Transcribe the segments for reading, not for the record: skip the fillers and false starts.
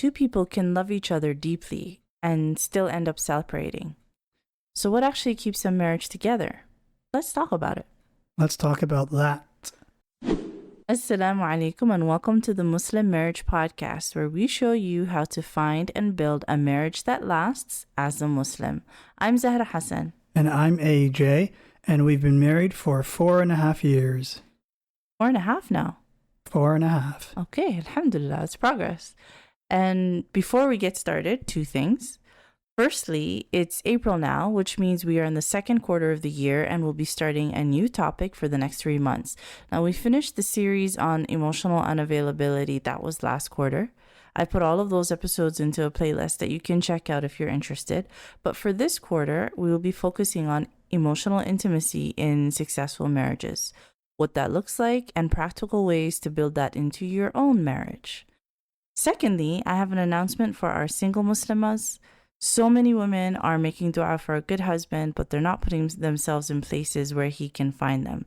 two people can love each other deeply and still end up separating. So what actually keeps a marriage together? Let's talk about it. Let's talk about that. Assalamu alaikum and welcome to the Muslim Marriage Podcast, where we show you how to find and build a marriage that lasts as a Muslim. I'm Zahra Hassan. And I'm AJ, and we've been married for 4.5 years. 4.5 now. 4.5. Okay, alhamdulillah, it's progress. And before we get started, two things. Firstly, it's April now, which means we are in the second quarter of the year and we'll be starting a new topic for the next 3 months. Now, we finished the series on emotional unavailability. That was last quarter. I put all of those episodes into a playlist that you can check out if you're interested. But for this quarter, we will be focusing on emotional intimacy in successful marriages, what that looks like, and practical ways to build that into your own marriage. Secondly, I have an announcement for our single Muslimas. So many women are making dua for a good husband, but they're not putting themselves in places where he can find them.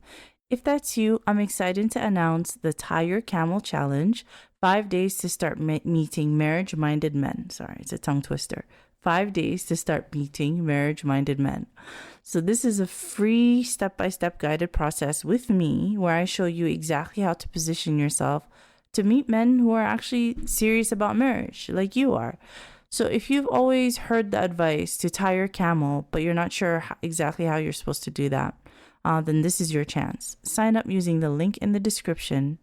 If that's you, I'm excited to announce the Tie Your Camel Challenge, 5 days to start meeting marriage-minded men. Sorry, it's a tongue twister. 5 days to start meeting marriage-minded men. So this is a free step-by-step guided process with me where I show you exactly how to position yourself to meet men who are actually serious about marriage, like you are. So if you've always heard the advice to tie your camel, but you're not sure exactly how you're supposed to do that, then this is your chance. Sign up using the link in the description.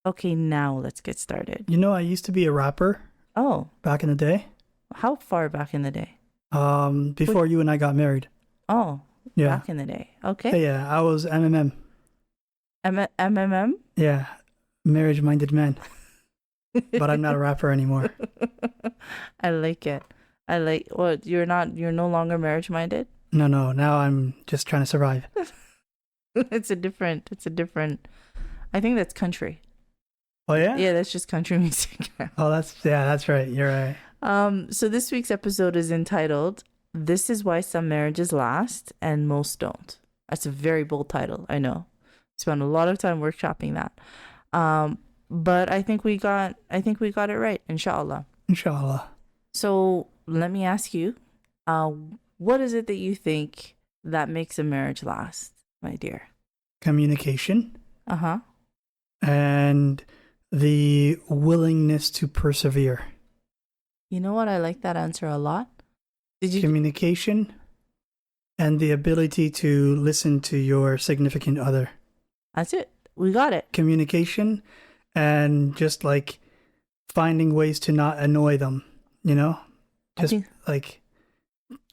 Okay, now let's get started. You know, I used to be a rapper. Oh. Back in the day. How far back in the day? Before you and I got married. Oh, yeah. Back in the day. Okay. Yeah, I was MMM. MMM? Yeah, marriage-minded man. But I'm not a rapper anymore. I like it. What, you're no longer marriage minded? No, now I'm just trying to survive. It's a different, I think that's country. Oh yeah? Yeah, that's just country music. Oh, that's right. You're right. So this week's episode is entitled, This is Why Some Marriages Last and Most Don't. That's a very bold title, I know. Spent a lot of time workshopping that. But I think we got it right, In Shaa Allah. In Shaa Allah. So let me ask you, what is it that you think that makes a marriage last, my dear? Communication. Uh-huh. And the willingness to persevere. You know what? I like that answer a lot. Communication and the ability to listen to your significant other. That's it. We got it. Communication and just like finding ways to not annoy them, you know? Just like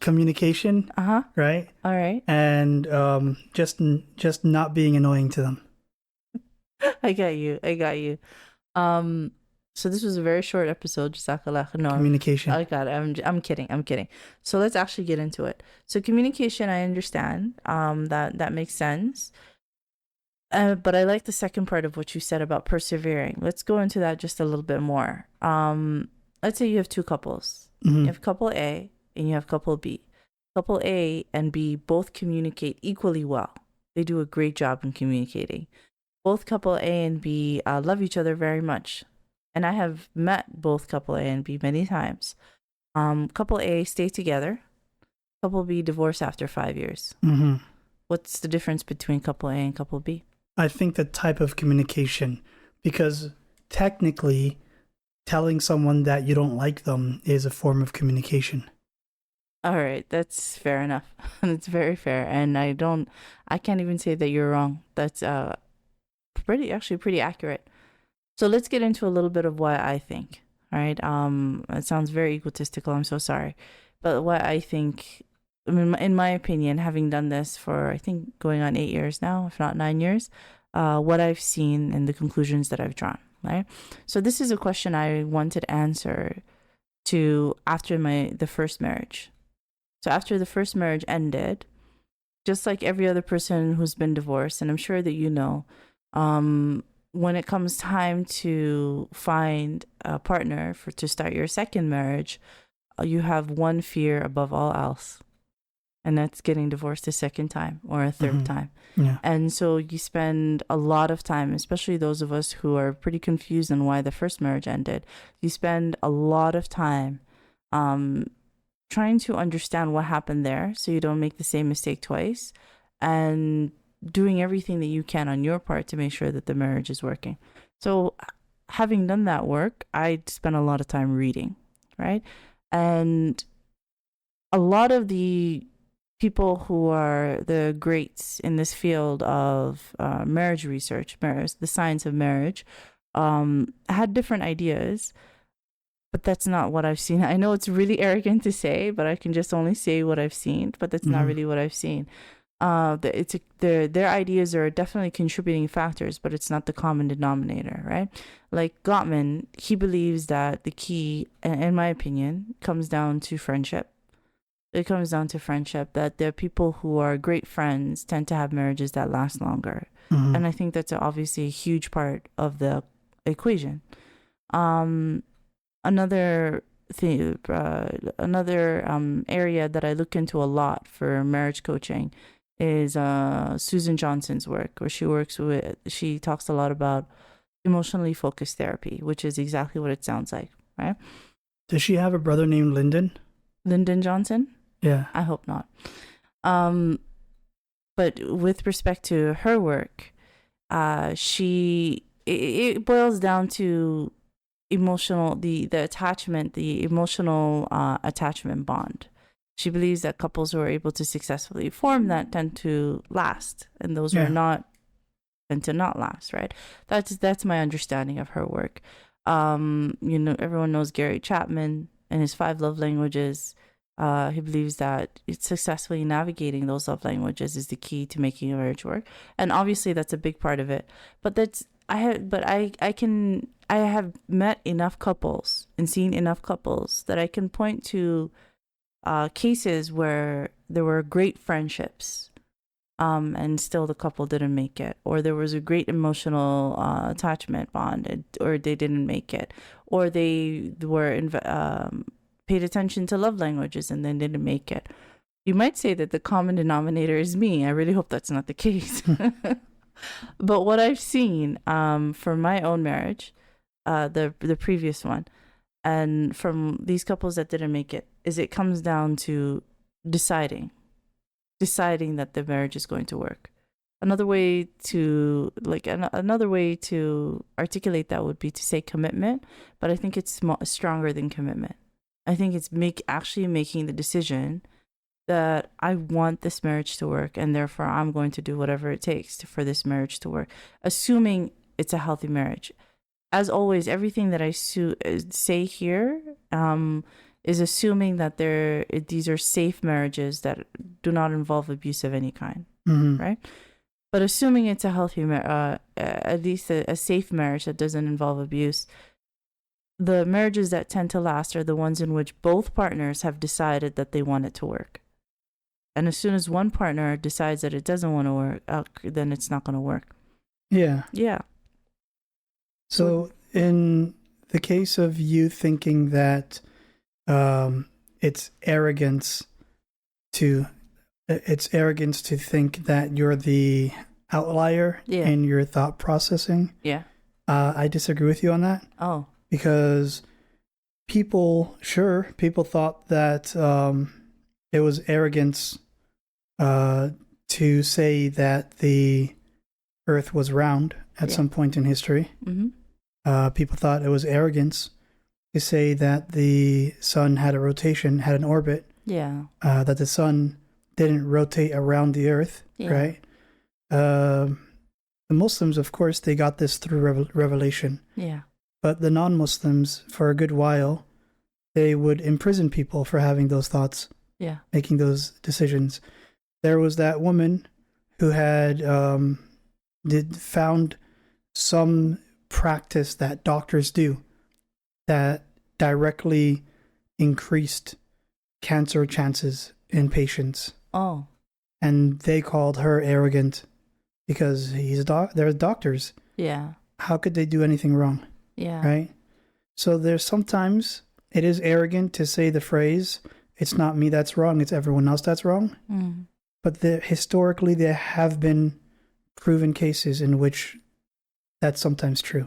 communication. Uh-huh. Right? All right. And just not being annoying to them. I got you. So this was a very short episode. Jazaa K'Allah Khayr. No, communication. I got it. I'm kidding. So let's actually get into it. So communication, I understand. That makes sense. But I like the second part of what you said about persevering. Let's go into that just a little bit more. Let's say you have two couples. Mm-hmm. You have couple A and you have couple B. Couple A and B both communicate equally well. They do a great job in communicating. Both couple A and B love each other very much. And I have met both couple A and B many times. Couple A stay together. Couple B divorce after 5 years. Mm-hmm. What's the difference between couple A and couple B? I think the type of communication, because technically telling someone that you don't like them is a form of communication. All right, that's fair enough. It's very fair. And I can't even say that you're wrong. That's pretty accurate. So let's get into a little bit of what I think. All right. It sounds very egotistical. I'm so sorry. But what I think, I mean, in my opinion, having done this for, I think, going on 8 years now, if not 9 years, what I've seen and the conclusions that I've drawn, right? So this is a question I wanted answer to after the first marriage. So after the first marriage ended, just like every other person who's been divorced, and I'm sure that you know, when it comes time to find a partner to start your second marriage, you have one fear above all else. and that's getting divorced a second time or a third time. Yeah. And so you spend a lot of time, especially those of us who are pretty confused on why the first marriage ended. You spend a lot of time trying to understand what happened there so you don't make the same mistake twice, and doing everything that you can on your part to make sure that the marriage is working. So having done that work, I spent a lot of time reading, right? And a lot of the people who are the greats in this field of marriage research, marriage, the science of marriage, had different ideas, but that's not what I've seen. I know it's really arrogant to say, but I can just only say what I've seen, but that's not really what I've seen. Their ideas are definitely contributing factors, but it's not the common denominator, right? Like Gottman, he believes that the key, in my opinion, comes down to friendship. It comes down to friendship, that there are people who are great friends tend to have marriages that last longer. And I think that's obviously a huge part of the equation. Another thing, another area that I look into a lot for marriage coaching is Susan Johnson's work, where she talks a lot about emotionally focused therapy, which is exactly what it sounds like, right? Does she have a brother named Lyndon? Lyndon Johnson? Yeah. I hope not. But with respect to her work, it boils down to the attachment, the emotional attachment bond. She believes that couples who are able to successfully form that tend to last, and those who are not tend to not last, right? That's my understanding of her work. Everyone knows Gary Chapman and his 5 love languages. He believes that it's successfully navigating those love languages is the key to making a marriage work, and obviously that's a big part of it. But I have met enough couples and seen enough couples that I can point to cases where there were great friendships, and still the couple didn't make it, or there was a great emotional attachment bond, or they didn't make it, or they were paid attention to love languages and then didn't make it. You might say that the common denominator is me. I really hope that's not the case. But what I've seen for my own marriage, the previous one, and from these couples that didn't make it, is it comes down to deciding that the marriage is going to work. Another way to articulate that would be to say commitment, but I think it's stronger than commitment. I think it's actually making the decision that I want this marriage to work, and therefore I'm going to do whatever it takes for this marriage to work, assuming it's a healthy marriage. As always, everything that I say here is assuming that these are safe marriages that do not involve abuse of any kind, right? But assuming it's a healthy, at least a safe marriage that doesn't involve abuse, the marriages that tend to last are the ones in which both partners have decided that they want it to work. And as soon as one partner decides that it doesn't want to work, then it's not going to work. Yeah. Yeah. So in the case of you thinking that it's arrogance to think that you're the outlier in your thought processing. Yeah. I disagree with you on that. Oh. Because people thought that it was arrogance to say that the earth was round at some point in history. People thought it was arrogance to say that the sun had an orbit. Yeah. That the sun didn't rotate around the earth, right? The Muslims, of course, they got this through revelation. Yeah. But the non-Muslims, for a good while, they would imprison people for having those thoughts, making those decisions. There was that woman who had found some practice that doctors do that directly increased cancer chances in patients. Oh. And they called her arrogant because they're doctors. Yeah. How could they do anything wrong? Yeah. Right? So there's sometimes it is arrogant to say the phrase, it's not me that's wrong, it's everyone else that's wrong. But historically, there have been proven cases in which that's sometimes true.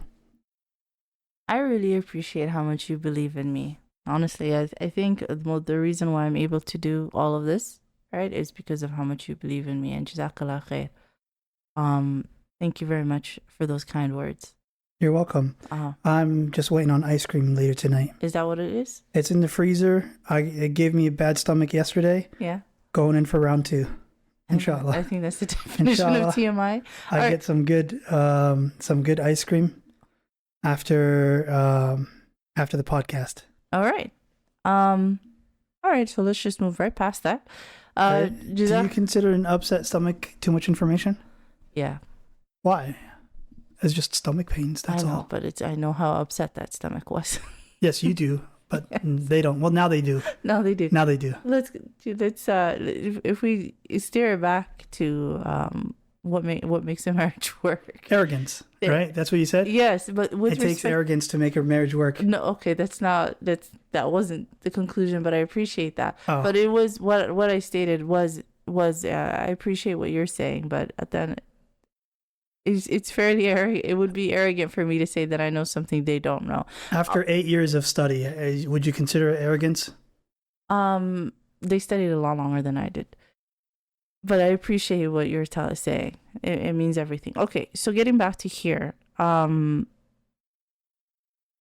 I really appreciate how much you believe in me. Honestly, I think the reason why I'm able to do all of this, right, is because of how much you believe in me. And Jazaa K'Allah Khayr. Thank you very much for those kind words. You're welcome. I'm just waiting on ice cream later tonight. Is that what it is? It's in the freezer. It gave me a bad stomach yesterday. Yeah. Going in for round 2. In Shaa Allah. I think that's the definition of TMI. I get some good ice cream after the podcast. All right. All right. So let's just move right past that. Do you consider an upset stomach too much information? Yeah. Why? It's just stomach pains. That's all. But I know how upset that stomach was. Yes, you do, but they don't. Well, now they do. Now they do. Now they do. Let's if we steer back to what makes a marriage work. Arrogance, right? That's what you said? Yes, but it takes arrogance to make a marriage work. No, okay, that wasn't the conclusion, but I appreciate that. Oh. But it was what I stated was I appreciate what you're saying, but then it's fairly arrogant. It would be arrogant for me to say that I know something they don't know. After 8 years of study, would you consider it arrogance? They studied a lot longer than I did. But I appreciate what you're saying. It means everything. Okay, so getting back to here,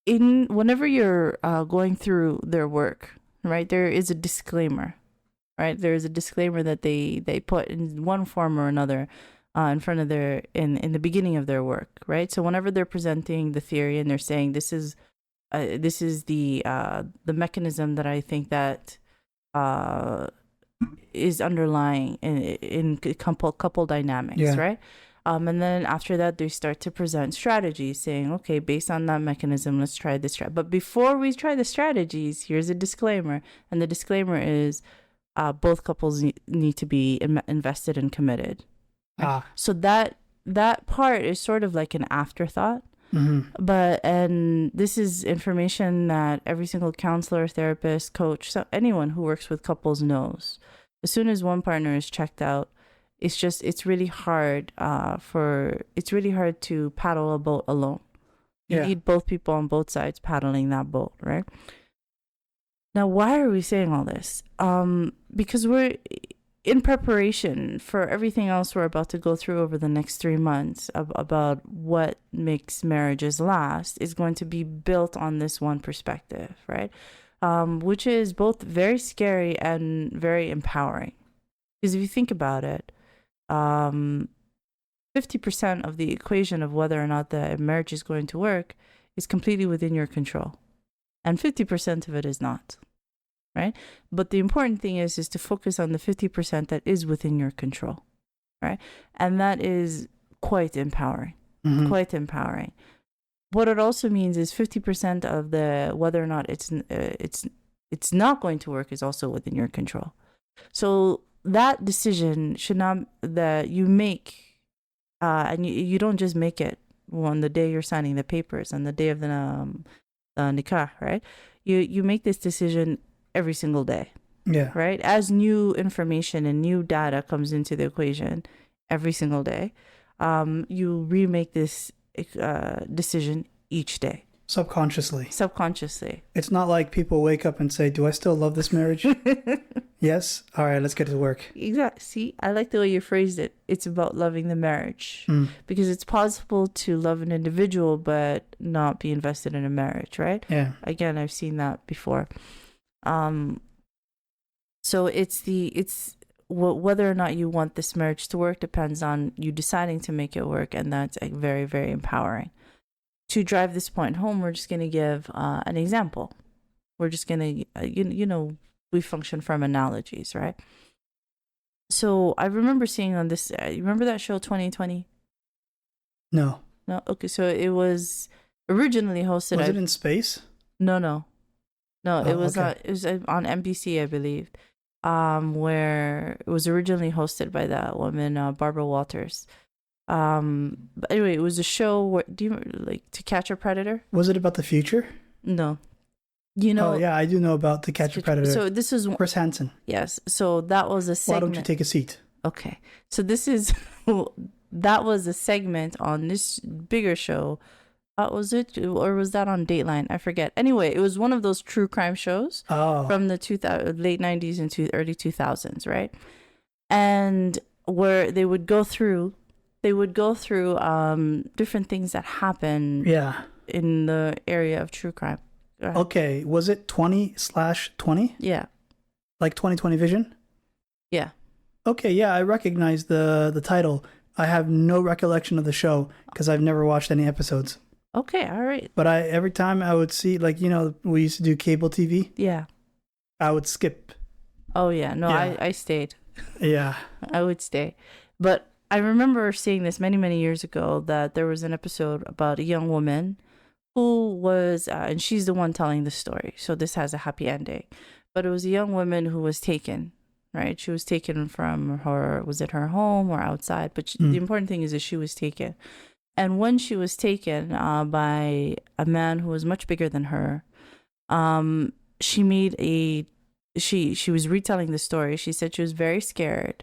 whenever you're going through their work, right, there is a disclaimer, right? There is a disclaimer that they put in one form or another in front of in the beginning of their work, right? So whenever they're presenting the theory and they're saying this is the mechanism that I think that is underlying in couple dynamics, right? And then after that, they start to present strategies saying, okay, based on that mechanism, let's try this strategy. But before we try the strategies, here's a disclaimer. And the disclaimer is both couples need to be invested and committed. So that part is sort of like an afterthought. Mm-hmm. And this is information that every single counselor, therapist, coach, so anyone who works with couples knows. As soon as one partner is checked out, it's really hard to paddle a boat alone. You need both people on both sides paddling that boat, right? Now, why are we saying all this? Because we're in preparation for everything else we're about to go through over the next 3 months about what makes marriages last is going to be built on this one perspective, right? Which is both very scary and very empowering. Because if you think about it, 50% of the equation of whether or not the marriage is going to work is completely within your control. And 50% of it is not. Right? But the important thing is to focus on the 50% that is within your control, right? And that is quite empowering, quite empowering. What it also means is 50% of the whether or not it's not going to work is also within your control. So that decision should not that you make, and you don't just make it on the day you're signing the papers and the day of the nikah, right? You make this decision every single day. Yeah. Right? As new information and new data comes into the equation every single day, you remake this decision each day. Subconsciously. It's not like people wake up and say, do I still love this marriage? Yes? All right, let's get to work. Exactly. See, I like the way you phrased it. It's about loving the marriage. Because it's possible to love an individual but not be invested in a marriage, right? Yeah. Again, I've seen that before. So it's whether or not you want this marriage to work depends on you deciding to make it work, and that's very, very empowering. To drive this point home, we're just going to give an example. We're just going to, we function from analogies, right? So I remember seeing on this, you remember that show 2020? No. Okay, so it was originally hosted. Was it in space? No. No, it was on NBC, I believe, where it was originally hosted by that woman, Barbara Walters. But anyway, it was a show where, do you like To Catch a Predator? Was it about the future? No. You know, Oh yeah, I do know about To Catch a Predator. so this is Chris Hansen. yes. So that was a segment. Why don't you take a seat? Okay. So this is that was a segment on this bigger show. Was it, or was that on Dateline? I forget. Anyway, it was one of those true crime shows from the late 90s and early 2000s, right? And where they would go through different things that happen in the area of true crime. Okay, was it 20/20? Yeah. Like 20/20 Vision? Yeah. Okay, yeah, I recognize the title. I have no recollection of the show because I've never watched any episodes. Okay, all right. But every time I would see, like, you know, we used to do cable TV. Yeah. I would skip. Oh, yeah. No, Yeah. I stayed. Yeah. I would stay. But I remember seeing this many, many years ago that there was an episode about a young woman who was, and she's the one telling the story. So this has a happy ending. But it was a young woman who was taken, right? She was taken from was it her home or outside? But the important thing is that she was taken. And when she was taken by a man who was much bigger than her, she was retelling the story. She said she was very scared,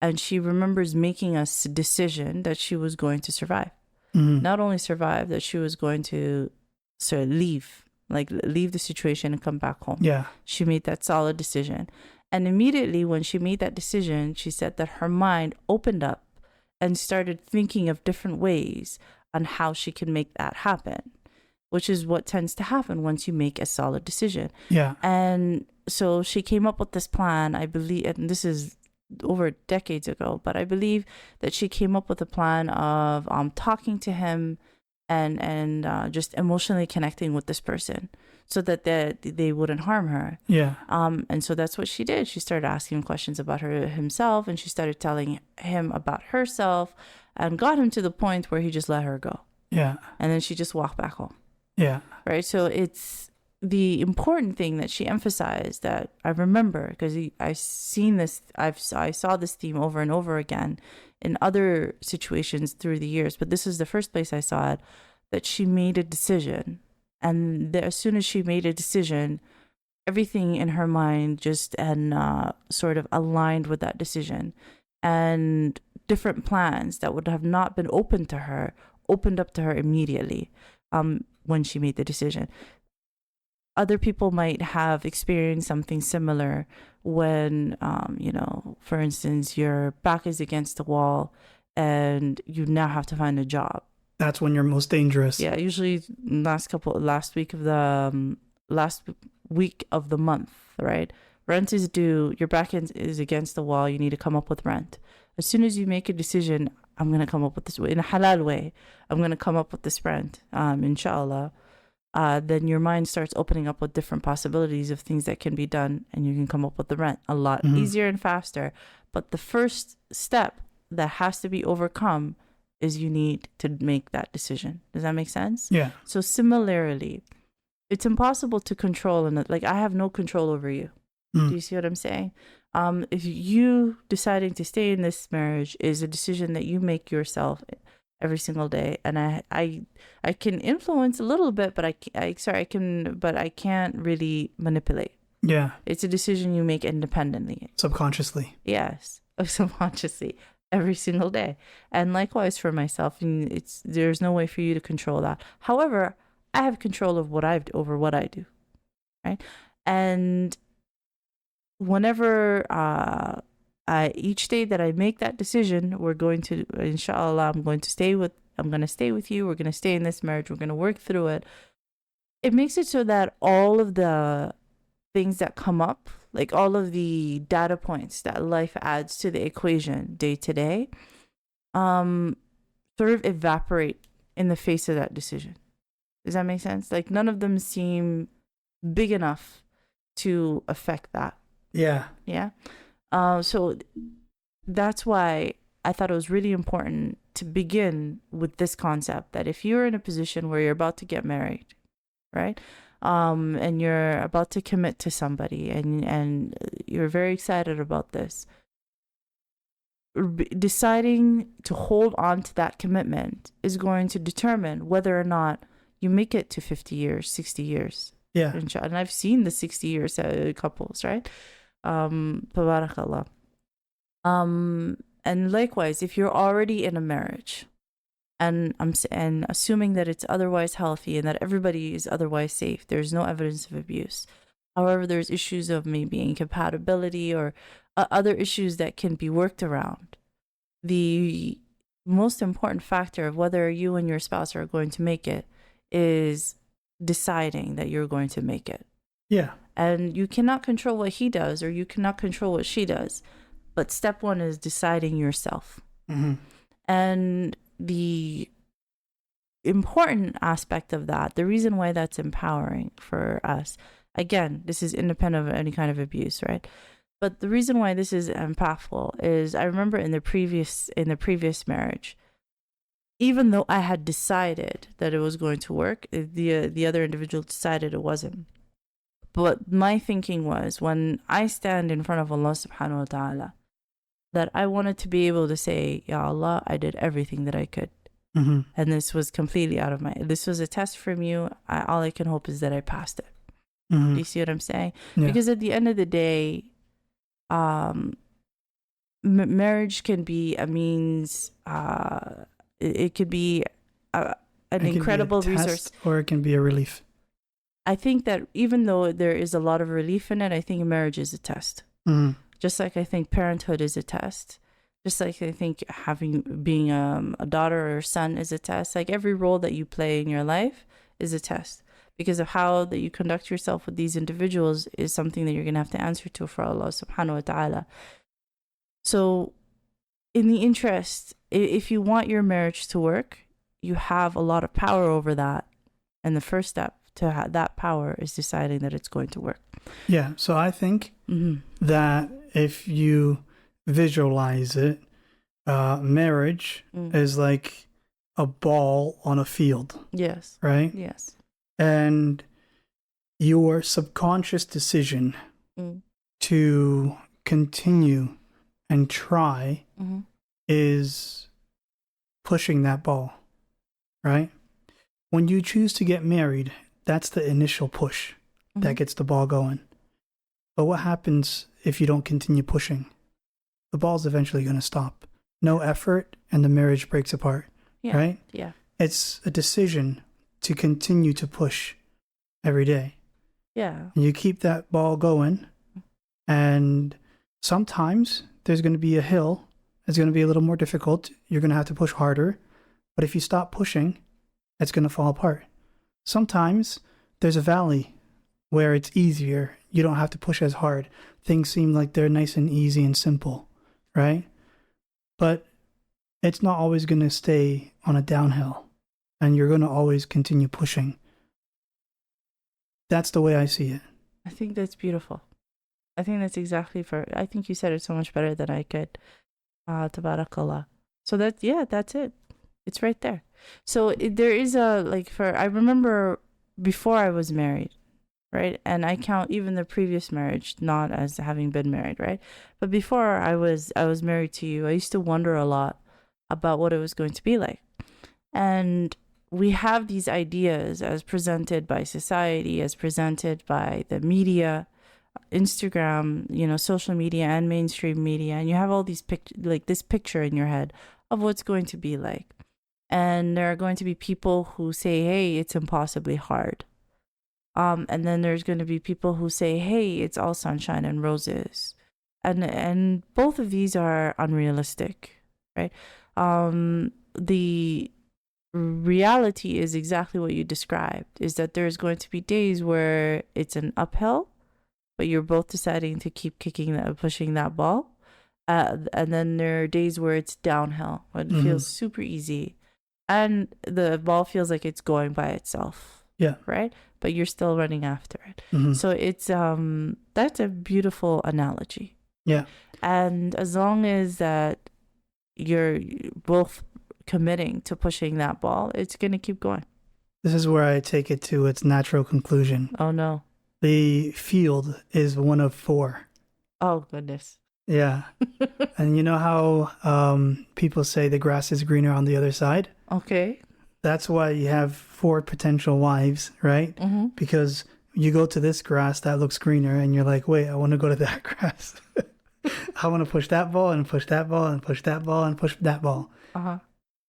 and she remembers making a decision that she was going to survive. Not only survive, that she was going to sort of leave the situation and come back home. Yeah. She made that solid decision. And immediately when she made that decision, she said that her mind opened up and started thinking of different ways on how she can make that happen, which is what tends to happen once you make a solid decision. Yeah. And so she came up with this plan, I believe, and this is over decades ago, but I believe that she came up with a plan of talking to him and just emotionally connecting with this person so that they wouldn't harm her. Yeah. And so that's what she did. She started asking him questions about himself, and she started telling him about herself, and got him to the point where he just let her go. Yeah. And then she just walked back home. Yeah. Right. So it's the important thing that she emphasized that I remember, because I saw this theme over and over again in other situations through the years, but this is the first place I saw it, that she made a decision. And as soon as she made a decision, everything in her mind just sort of aligned with that decision. And different plans that would have not been open to her opened up to her immediately when she made the decision. Other people might have experienced something similar when, for instance, your back is against the wall and you now have to find a job. That's when you're most dangerous. Yeah, usually last week of the month, right? Rent is due. Your back is against the wall. You need to come up with rent. As soon as you make a decision, I'm gonna come up with this in a halal way. I'm gonna come up with this rent. In Shaa Allah. Then your mind starts opening up with different possibilities of things that can be done, and you can come up with the rent a lot easier and faster. But the first step that has to be overcome is you need to make that decision. Does that make sense? Yeah. So similarly, it's impossible to control, and like I have no control over you. Do you see what I'm saying? If you deciding to stay in this marriage is a decision that you make yourself every single day, and I can influence a little bit, but I can't really manipulate. Yeah. It's a decision you make independently. Subconsciously. Yes, subconsciously. Every single day. And likewise for myself, there's no way for you to control that. However, I have control of what I do, right? And whenever each day that I make that decision, we're going to, In Shaa Allah, I'm going to stay with you. We're going to stay in this marriage. We're going to work through it. It makes it so that all of the things that come up, like all of the data points that life adds to the equation day to day, sort of evaporate in the face of that decision. Does that make sense? Like none of them seem big enough to affect that. Yeah. Yeah. So that's why I thought it was really important to begin with this concept that if you're in a position where you're about to get married, right? And you're about to commit to somebody and you're very excited about this, deciding to hold on to that commitment is going to determine whether or not you make it to 50 years, 60 years. Yeah. And I've seen the 60-year couples, right? Tabarakallah. And likewise, if you're already in a marriage, and assuming that it's otherwise healthy and that everybody is otherwise safe, there's no evidence of abuse. However, there's issues of maybe incompatibility or other issues that can be worked around. The most important factor of whether you and your spouse are going to make it is deciding that you're going to make it. Yeah. And you cannot control what he does or you cannot control what she does. But step one is deciding yourself. Mm-hmm. And the important aspect of that, the reason why that's empowering for us, again, this is independent of any kind of abuse, right? But the reason why this is impactful is I remember in the previous marriage, even though I had decided that it was going to work, the other individual decided it wasn't. But my thinking was, when I stand in front of Allah subhanahu wa ta'ala, that I wanted to be able to say, Ya Allah, I did everything that I could. Mm-hmm. And this was completely out of this was a test from you. All I can hope is that I passed it. Mm-hmm. Do you see what I'm saying? Yeah. Because at the end of the day, marriage can be a means, it could be an incredible resource. Or it can be a relief. I think that even though there is a lot of relief in it, I think marriage is a test. Mm-hmm. Just like I think parenthood is a test. Just like I think being a daughter or son is a test. Like every role that you play in your life is a test. Because of how that you conduct yourself with these individuals is something that you're going to have to answer to for Allah subhanahu wa ta'ala. So in the interest, if you want your marriage to work, you have a lot of power over that. And the first step to have that power is deciding that it's going to work. Yeah. So I think that if you visualize it, marriage is like a ball on a field. Yes. Right? Yes. And your subconscious decision to continue and try is pushing that ball, right? When you choose to get married, that's the initial push that gets the ball going. But what happens if you don't continue pushing? The ball's eventually going to stop. No effort and the marriage breaks apart, right? Yeah. It's a decision to continue to push every day. Yeah. And you keep that ball going, and sometimes there's going to be a hill. It's going to be a little more difficult. You're going to have to push harder. But if you stop pushing, it's going to fall apart. Sometimes there's a valley where it's easier. You don't have to push as hard. Things seem like they're nice and easy and simple, right? But it's not always going to stay on a downhill. And you're going to always continue pushing. That's the way I see it. I think that's beautiful. I think that's exactly I think you said it so much better than I could. Tabarakallah. So that's it. It's right there. So there is I remember before I was married, right? And I count even the previous marriage not as having been married, right? But before I was married to you, I used to wonder a lot about what it was going to be like. And we have these ideas as presented by society, as presented by the media, Instagram, social media and mainstream media, and you have all these this picture in your head of what's going to be like. And there are going to be people who say, hey, it's impossibly hard. And then there's going to be people who say, hey, it's all sunshine and roses. And both of these are unrealistic, right? The reality is exactly what you described, is that there's going to be days where it's an uphill, but you're both deciding to keep pushing that ball. And then there are days where it's downhill, where it feels super easy. And the ball feels like it's going by itself. Yeah. Right? But you're still running after it. So it's that's a beautiful analogy. Yeah. And as long as that you're both committing to pushing that ball, it's going to keep going. This is where I take it to its natural conclusion. Oh, no. The field is one of 4. Oh, goodness. Yeah. And you know how people say the grass is greener on the other side? Okay. That's why you have 4 potential wives, right? Because You go to this grass that looks greener, and you're like, wait, I want to go to that grass. I want to push that ball and push that ball and push that ball and push that ball.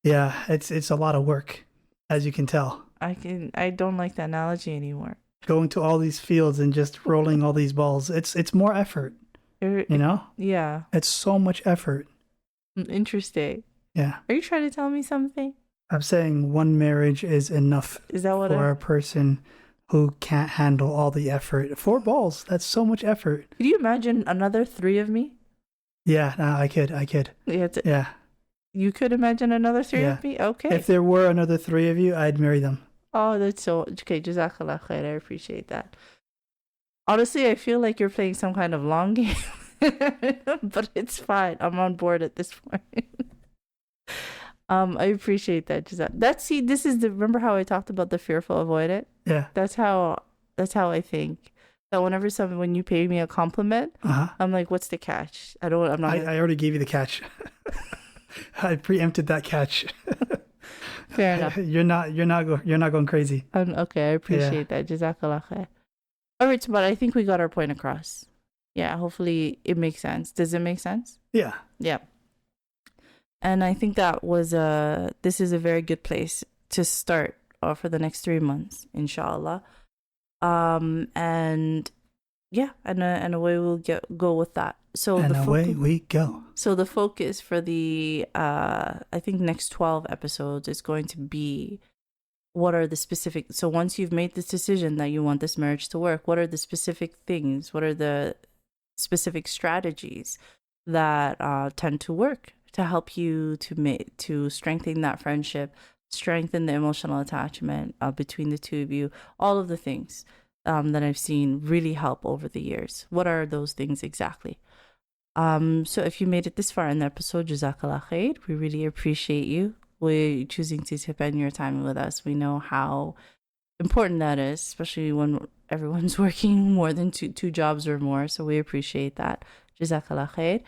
Yeah, it's a lot of work, as you can tell. I don't like the analogy anymore. Going to all these fields and just rolling all these balls. It's more effort. You know? Yeah. It's so much effort. Interesting. Yeah. Are you trying to tell me something? I'm saying one marriage is enough for a person who can't handle all the effort. 4 balls, that's so much effort. Could you imagine another 3 of me? Yeah, no, I could. Yeah. You could imagine another 3 of me? Okay. If there were another 3 of you, I'd marry them. Oh, that's so... Okay, Jazaa K'Allah Khayr. I appreciate that. Honestly, I feel like you're playing some kind of long game. But it's fine. I'm on board at this point. I appreciate that, Jazaa. This is remember how I talked about the fearful avoid it? Yeah. That's how I think. That when you pay me a compliment, I'm like, what's the catch? I already gave you the catch. I preempted that catch. Fair enough. You're not going crazy. Okay, I appreciate that. Jazakallah khair. All right, but I think we got our point across. Yeah, hopefully it makes sense. Does it make sense? Yeah. Yeah. And I think this is a very good place to start for the next 3 months, In Shaa Allah. And yeah, and away we'll go with that. Away we go. So the focus for the I think next 12 episodes is going to be what are the specific. So once you've made this decision that you want this marriage to work, what are the specific things? What are the specific strategies that tend to work to help you to strengthen that friendship, strengthen the emotional attachment between the two of you, all of the things that I've seen really help over the years. What are those things exactly? So if you made it this far in the episode, Jazaa K'Allah Khayr, we really appreciate you. We're choosing to spend your time with us. We know how important that is, especially when everyone's working more than two jobs or more. So we appreciate that. Jazaa K'Allah Khayr.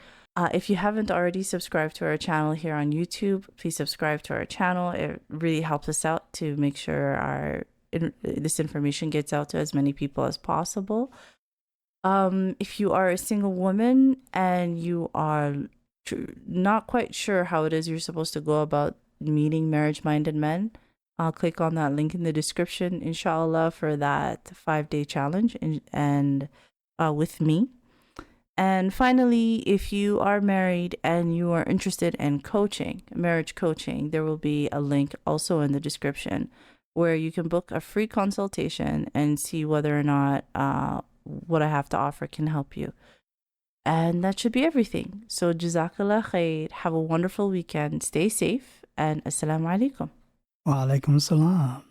If you haven't already subscribed to our channel here on YouTube, please subscribe to our channel. It really helps us out to make sure this information gets out to as many people as possible. If you are a single woman and you are not quite sure how it is you're supposed to go about meeting marriage-minded men, click on that link in the description, In Shaa Allah, for that 5-day challenge and with me. And finally, if you are married and you are interested in marriage coaching, there will be a link also in the description where you can book a free consultation and see whether or not what I have to offer can help you. And that should be everything. So Jazakallah Khair. Have a wonderful weekend. Stay safe and Assalamu alaikum. Wa alaikum salam.